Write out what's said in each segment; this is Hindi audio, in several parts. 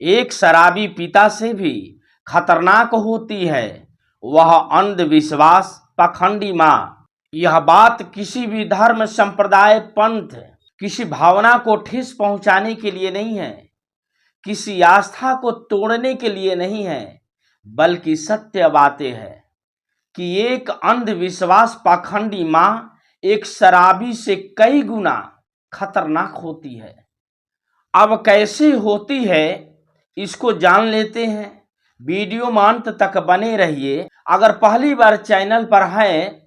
एक शराबी पिता से भी खतरनाक होती है वह अंधविश्वास पाखंडी माँ। यह बात किसी भी धर्म संप्रदाय पंथ किसी भावना को ठेस पहुंचाने के लिए नहीं है, किसी आस्था को तोड़ने के लिए नहीं है, बल्कि सत्य बातें है कि एक अंधविश्वास पाखंडी माँ एक शराबी से कई गुना खतरनाक होती है। अब कैसे होती है इसको जान लेते हैं। वीडियो में अंत तक बने रहिए। अगर पहली बार चैनल पर हैं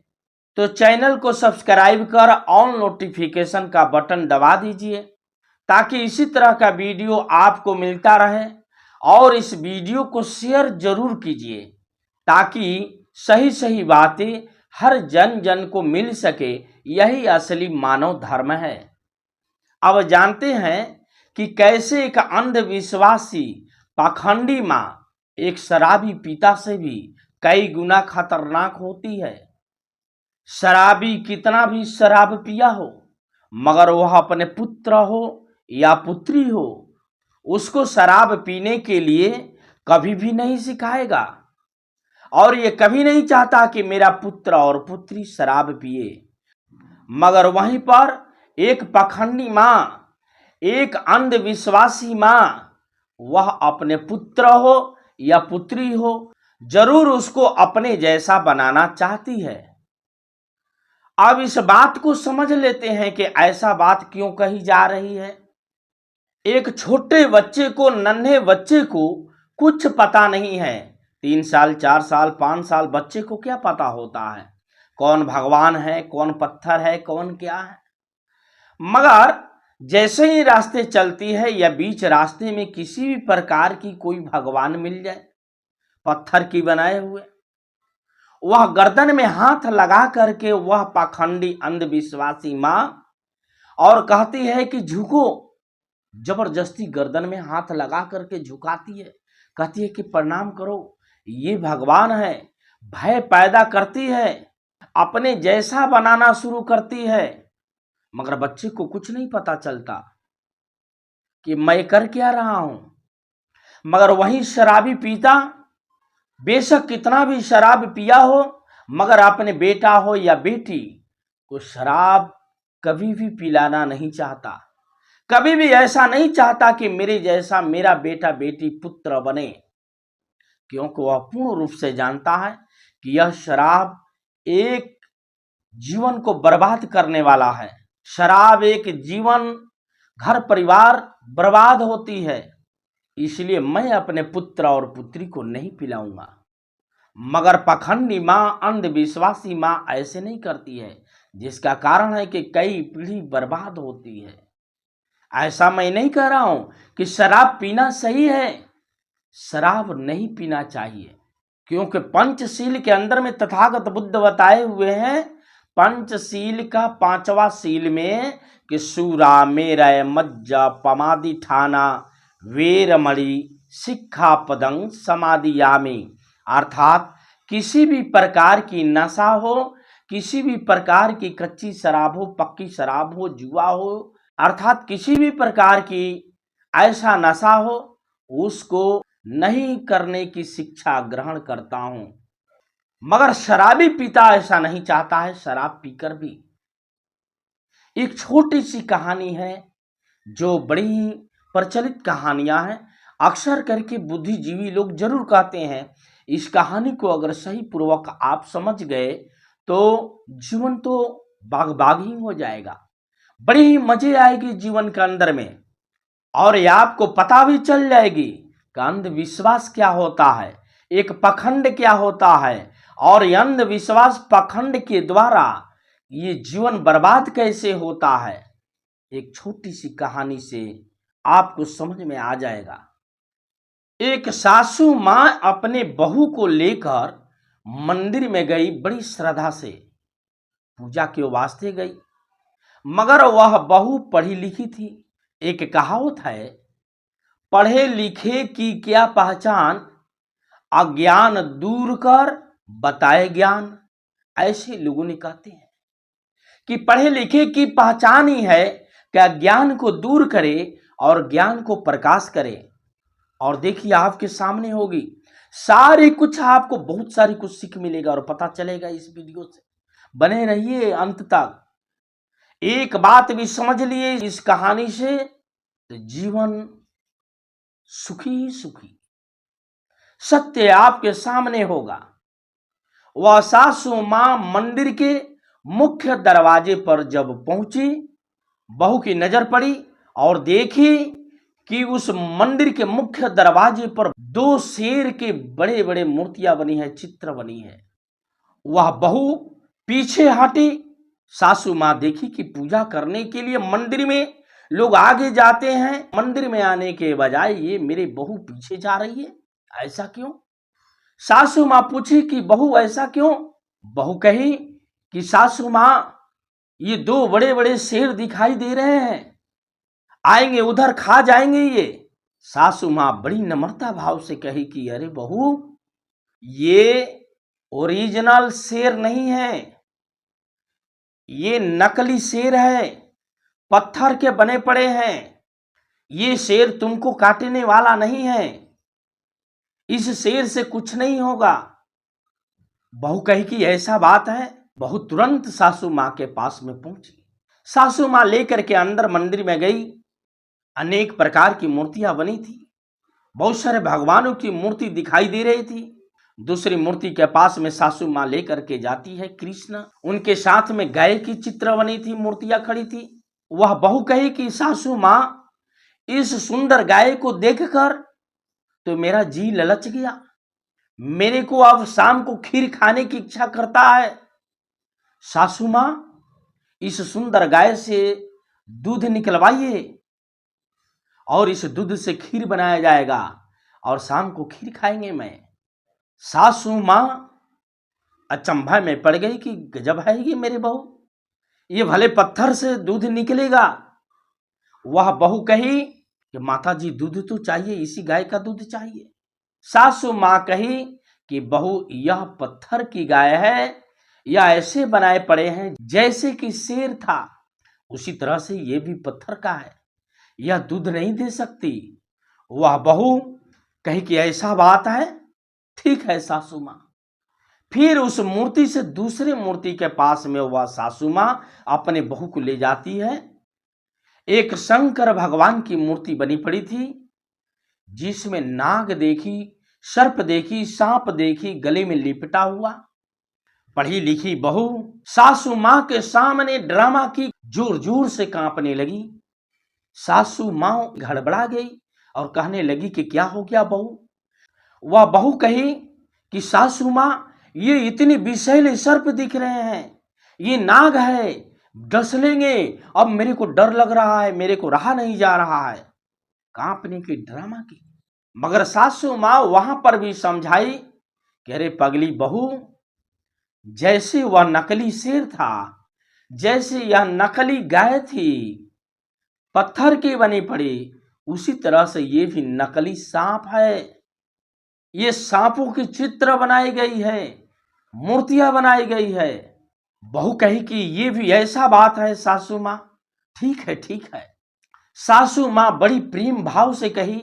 तो चैनल को सब्सक्राइब कर ऑल नोटिफिकेशन का बटन दबा दीजिए ताकि इसी तरह का वीडियो आपको मिलता रहे। और इस वीडियो को शेयर जरूर कीजिए ताकि सही सही बातें हर जन जन को मिल सके। यही असली मानव धर्म है। अब जानते हैं कि कैसे एक अंधविश्वासी पाखंडी माँ एक शराबी पिता से भी कई गुना खतरनाक होती है। शराबी कितना भी शराब पिया हो, मगर वह अपने पुत्र हो या पुत्री हो, उसको शराब पीने के लिए कभी भी नहीं सिखाएगा और ये कभी नहीं चाहता कि मेरा पुत्र और पुत्री शराब पिए। मगर वहीं पर एक पाखंडी माँ, एक अंधविश्वासी माँ, वह अपने पुत्र हो या पुत्री हो, जरूर उसको अपने जैसा बनाना चाहती है। अब इस बात को समझ लेते हैं कि ऐसा बात क्यों कही जा रही है। एक छोटे बच्चे को, नन्हे बच्चे को कुछ पता नहीं है। 3 साल 4 साल 5 साल बच्चे को क्या पता होता है कौन भगवान है, कौन पत्थर है, कौन क्या है। मगर जैसे ही रास्ते चलती है या बीच रास्ते में किसी भी प्रकार की कोई भगवान मिल जाए पत्थर की बनाए हुए, वह गर्दन में हाथ लगा करके वह पाखंडी अंधविश्वासी माँ और कहती है कि झुको। जबरदस्ती गर्दन में हाथ लगा करके झुकाती है, कहती है कि प्रणाम करो, ये भगवान है। भय पैदा करती है, अपने जैसा बनाना शुरू करती है। मगर बच्चे को कुछ नहीं पता चलता कि मैं कर क्या रहा हूं। मगर वही शराबी पिता बेशक कितना भी शराब पिया हो, मगर अपने बेटा हो या बेटी को शराब कभी भी पिलाना नहीं चाहता। कभी भी ऐसा नहीं चाहता कि मेरे जैसा मेरा बेटा बेटी पुत्र बने, क्योंकि वह पूर्ण रूप से जानता है कि यह शराब एक जीवन को बर्बाद करने वाला है। शराब एक जीवन, घर परिवार बर्बाद होती है। इसलिए मैं अपने पुत्र और पुत्री को नहीं पिलाऊंगा। मगर पाखंडी माँ, अंधविश्वासी माँ ऐसे नहीं करती है, जिसका कारण है कि कई पीढ़ी बर्बाद होती है। ऐसा मैं नहीं कह रहा हूं कि शराब पीना सही है, शराब नहीं पीना चाहिए, क्योंकि पंचशील के अंदर में तथागत बुद्ध बताए हुए हैं, पंचशील का 5वां शील में कि सूरा मेरय मज्जा पमादि ठाना वेरमणि सिक्खापदं समादियामि। अर्थात किसी भी प्रकार की नशा हो, किसी भी प्रकार की कच्ची शराब हो, पक्की शराब हो, जुआ हो, अर्थात किसी भी प्रकार की ऐसा नशा हो, उसको नहीं करने की शिक्षा ग्रहण करता हूं। मगर शराबी पिता ऐसा नहीं चाहता है, शराब पीकर भी। एक छोटी सी कहानी है जो बड़ी ही प्रचलित कहानियां हैं, अक्सर करके बुद्धिजीवी लोग जरूर कहते हैं इस कहानी को अगर सही पूर्वक आप समझ गए तो जीवन तो बाग बाग ही हो जाएगा, बड़ी ही मजे आएगी जीवन के अंदर में। और ये आपको पता भी चल जाएगी कि अंधविश्वास क्या होता है, एक पखंड क्या होता है, और ये अंधविश्वास पखंड के द्वारा ये जीवन बर्बाद कैसे होता है। एक छोटी सी कहानी से आपको समझ में आ जाएगा। एक सासू मां अपने बहू को लेकर मंदिर में गई, बड़ी श्रद्धा से पूजा के वास्ते गई। मगर वह बहू पढ़ी लिखी थी। एक कहावत है, पढ़े लिखे की क्या पहचान, अज्ञान दूर कर बताए ज्ञान। ऐसे लोगों ने कहते हैं कि पढ़े लिखे की पहचान ही है कि अज्ञान को दूर करे और ज्ञान को प्रकाश करे। और देखिए आपके सामने होगी, सारी कुछ आपको बहुत सारी कुछ सीख मिलेगा और पता चलेगा इस वीडियो से। बने रहिए अंत तक। एक बात भी समझ लिए इस कहानी से, तो जीवन सुखी ही सुखी। सत्य आपके सामने होगा। वह सासू मां मंदिर के मुख्य दरवाजे पर जब पहुंची, बहू की नजर पड़ी और देखी कि उस मंदिर के मुख्य दरवाजे पर 2 शेर के बड़े बड़े मूर्तियां बनी है, चित्र बनी है। वह बहू पीछे हटी। सासू मां देखी कि पूजा करने के लिए मंदिर में लोग आगे जाते हैं, मंदिर में आने के बजाय ये मेरे बहू पीछे जा रही है, ऐसा क्यों? सासू मां पूछी कि बहू ऐसा क्यों? बहू कही कि सासू मां, ये 2 बड़े बड़े शेर दिखाई दे रहे हैं, आएंगे उधर खा जाएंगे ये। सासू मां बड़ी नम्रता भाव से कही कि अरे बहू, ये ओरिजिनल शेर नहीं है, ये नकली शेर है, पत्थर के बने पड़े हैं। ये शेर तुमको काटने वाला नहीं है, इस शेर से कुछ नहीं होगा। बहू कही कि ऐसा बात है। बहू तुरंत सासू मां के पास में पहुंची। सासू मां लेकर के अंदर मंदिर में गई। अनेक प्रकार की मूर्तियां बनी थी, बहुत सारे भगवानों की मूर्ति दिखाई दे रही थी। दूसरी मूर्ति के पास में सासू मां लेकर के जाती है कृष्ण, उनके साथ में गाय की चित्र बनी थी, मूर्तियां खड़ी थी। वह बहू कही कि सासू मां, इस सुंदर गाय को देखकर तो मेरा जी ललच गया, मेरे को अब शाम को खीर खाने की इच्छा करता है। सासू मां, इस सुंदर गाय से दूध निकलवाइए और इस दूध से खीर बनाया जाएगा और शाम को खीर खाएंगे। मैं सासू मां अचंभा में पड़ गई कि गजब है ये मेरे बहू, ये भले पत्थर से दूध निकलेगा। वह बहू कही कि माता जी दूध तो चाहिए, इसी गाय का दूध चाहिए। सासू मां कही कि बहू, यह पत्थर की गाय है, यह ऐसे बनाए पड़े हैं जैसे कि शेर था, उसी तरह से ये भी पत्थर का है, यह दूध नहीं दे सकती। वह बहू कही कि ऐसा बात है, ठीक है सासू मां। फिर उस मूर्ति से दूसरे मूर्ति के पास में वह सासू मां अपने बहू को ले जाती है। एक शंकर भगवान की मूर्ति बनी पड़ी थी, जिसमें नाग देखी, सर्प देखी, सांप देखी, गले में लिपटा हुआ। पढ़ी लिखी बहू सासू मां के सामने ड्रामा की, जोर जोर से कांपने लगी। सासू मां गड़बड़ा गई और कहने लगी कि क्या हो गया बहू? वह बहू कही कि सासू मां, ये इतने विषैले सर्प दिख रहे हैं, ये नाग है, डस लेंगे, अब मेरे को डर लग रहा है, मेरे को रहा नहीं जा रहा है। कांपने की ड्रामा की। मगर सासू मां वहां पर भी समझाई कि अरे पगली बहू, जैसे वह नकली शेर था, जैसे यह नकली गाय थी, पत्थर की बनी पड़ी, उसी तरह से ये भी नकली सांप है। ये सांपों की चित्र बनाई गई है, मूर्तियां बनाई गई है। बहू कही कि ये भी ऐसा बात है सासू मां, ठीक है ठीक है। सासू मां बड़ी प्रेम भाव से कही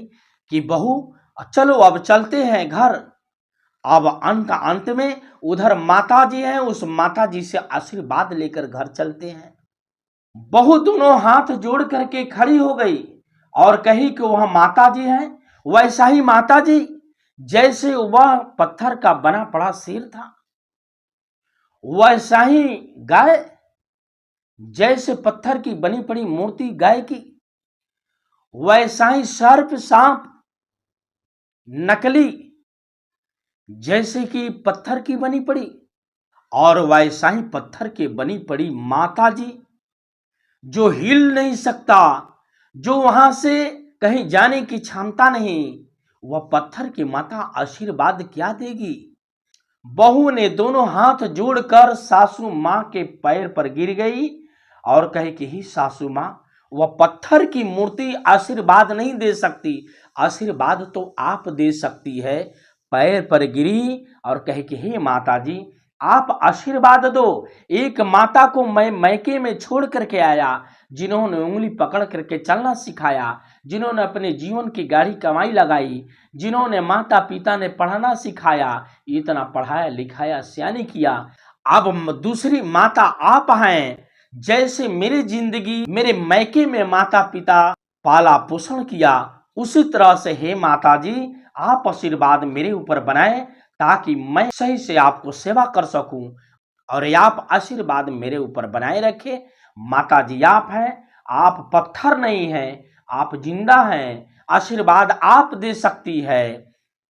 कि बहू चलो अब चलते हैं घर। अब अंत में उधर माता जी हैं, उस माता जी से आशीर्वाद लेकर घर चलते हैं। बहू दोनों हाथ जोड़ करके खड़ी हो गई और कही कि वह माता जी हैं, वैसा ही माता जी जैसे वह पत्थर का बना पड़ा शेर था, वैसा ही गाय, जैसे पत्थर की बनी पड़ी मूर्ति गाय की, वैसा ही सर्प सांप नकली जैसे कि पत्थर की बनी पड़ी, और वैसा ही पत्थर के बनी पड़ी माता जी, जो हिल नहीं सकता, जो वहां से कहीं जाने की क्षमता नहीं, वह पत्थर की माता आशीर्वाद क्या देगी? बहू ने दोनों हाथ जोड़कर सासू मां के पैर पर गिर गई और कहे कि ही सासू मां, वह पत्थर की मूर्ति आशीर्वाद नहीं दे सकती, आशीर्वाद तो आप दे सकती है। पैर पर गिरी और कहे कि हे माता जी, आप आशीर्वाद दो। एक माता को मैं मैके में छोड़ करके आया, जिन्होंने उंगली पकड़ करके चलना सिखाया, जिन्होंने अपने जीवन की गाढ़ी कमाई लगाई, जिन्होंने माता पिता ने पढ़ाना सिखाया, इतना पढ़ाया लिखाया सियानी किया। अब दूसरी माता आप हैं। जैसे मेरी जिंदगी मेरे मैके में माता पिता पाला पोषण किया, उसी तरह से हे माता जी आप आशीर्वाद मेरे ऊपर बनाए ताकि मैं सही से आपको सेवा कर सकूं, और आप आशीर्वाद मेरे ऊपर बनाए रखे। माता जी आप हैं, आप पत्थर नहीं हैं, आप जिंदा हैं। आशीर्वाद आप दे सकती है,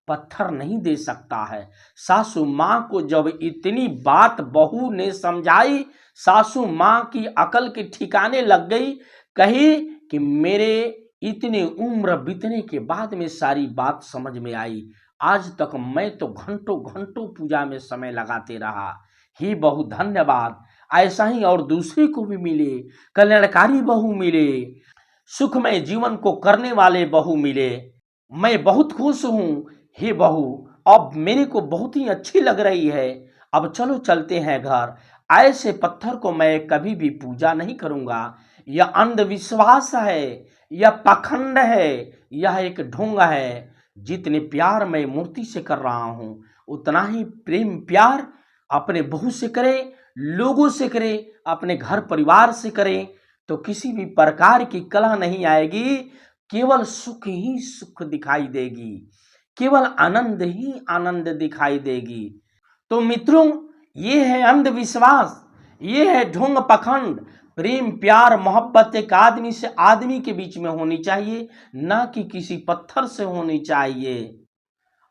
पत्थर नहीं दे सकता है। सासू माँ को जब इतनी बात बहू ने समझाई, सासू माँ की अकल के ठिकाने लग गई। कही कि मेरे इतनी उम्र बीतने के बाद में सारी बात समझ में आई। आज तक मैं तो घंटों घंटों पूजा में समय लगाते रहा। ही बहू धन्यवाद। ऐसा ही और दूसरे को भी मिले, कल्याणकारी बहू मिले, सुखमय जीवन को करने वाले बहू मिले। मैं बहुत खुश हूँ। हे बहू अब मेरे को बहुत ही अच्छी लग रही है, अब चलो चलते हैं घर। ऐसे पत्थर को मैं कभी भी पूजा नहीं करूँगा। यह अंधविश्वास है, यह पाखंड है, यह एक ढोंग है। जितने प्यार मैं मूर्ति से कर रहा हूँ, उतना ही प्रेम प्यार अपने बहू से करें, लोगों से करें, अपने घर परिवार से करें, तो किसी भी प्रकार की कलह नहीं आएगी। केवल सुख ही सुख दिखाई देगी, केवल आनंद ही आनंद दिखाई देगी। तो मित्रों, ये है अंधविश्वास, ये है ढोंग पाखंड। प्रेम प्यार मोहब्बत एक आदमी से आदमी के बीच में होनी चाहिए, ना कि किसी पत्थर से होनी चाहिए।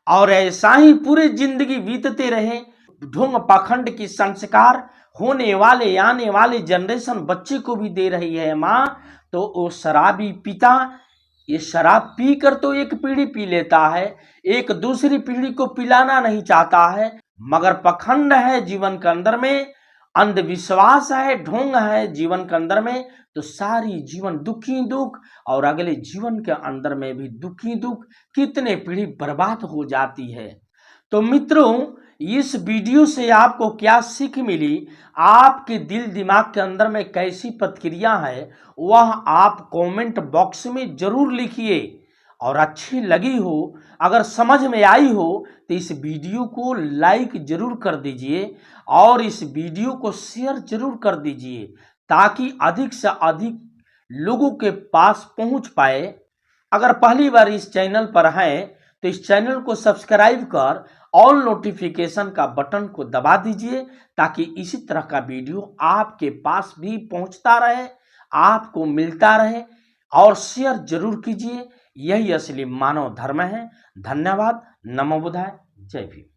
और ऐसा ही पूरी जिंदगी बीतते रहे। ढोंग पाखंड की संस्कार होने वाले आने वाले जनरेशन बच्चे को भी दे रही है माँ, तो वो शराबी पिता ये शराब पीकर तो एक पीढ़ी पी लेता है, एक दूसरी पीढ़ी को पिलाना नहीं चाहता है। मगर पाखंड है जीवन के अंदर में, अंधविश्वास है, ढोंग है जीवन के अंदर में, तो सारी जीवन दुखी दुख, और अगले जीवन के अंदर में भी दुखी दुख, कितने पीढ़ी बर्बाद हो जाती है। तो मित्रों, इस वीडियो से आपको क्या सीख मिली, आपके दिल दिमाग के अंदर में कैसी प्रतिक्रिया है, वह आप कमेंट बॉक्स में जरूर लिखिए। और अच्छी लगी हो, अगर समझ में आई हो, तो इस वीडियो को लाइक जरूर कर दीजिए और इस वीडियो को शेयर जरूर कर दीजिए, ताकि अधिक से अधिक लोगों के पास पहुंच पाए। अगर पहली बार इस चैनल पर हैं तो इस चैनल को सब्सक्राइब कर ऑल नोटिफिकेशन का बटन को दबा दीजिए, ताकि इसी तरह का वीडियो आपके पास भी पहुंचता रहे, आपको मिलता रहे। और शेयर जरूर कीजिए, यही असली मानव धर्म है। धन्यवाद। नमो बुद्धाय। जय भीम।